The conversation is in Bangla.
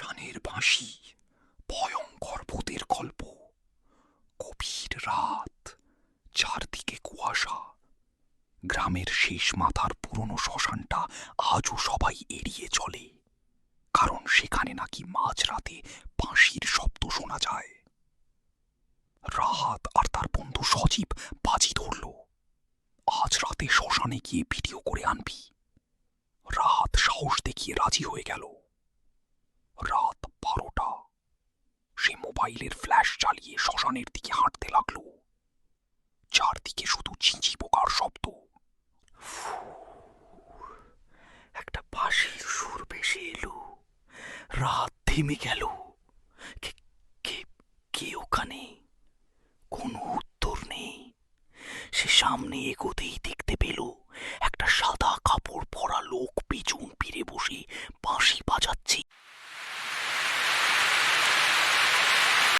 শ্মশানের বাঁশি, ভয়ঙ্কর ভূতের গল্প। গভীর রাত, চারদিকে কুয়াশা। গ্রামের শেষ মাথার পুরনো শ্মশানটা আজও সবাই এড়িয়ে চলে, কারণ সেখানে নাকি মাঝরাতে বাঁশির শব্দ শোনা যায়। রাহাত আর তার বন্ধু সজীব বাজি ধরল, আজ রাতে শ্মশানে গিয়ে ভিডিও করে আনবি। রাহাত সাহস দেখিয়ে রাজি হয়ে গেল। রাত 12টা। সে মোবাইলের ফ্ল্যাশ চালিয়ে শ্মশানের দিকে হাঁটতে লাগলো। চারদিকে শুধু ঝিঁঝি পোকার শব্দ। একটা বাঁশির সুর ভেসে এলো। রাত থেমে গেল। কে কে কে ওখানে? কোনো উত্তর নেই। সে সামনে এগোতেই দেখতে পেল একটা সাদা কাপড় পরা লোক পেছন ফিরে বসে বাঁশি বাজাচ্ছে।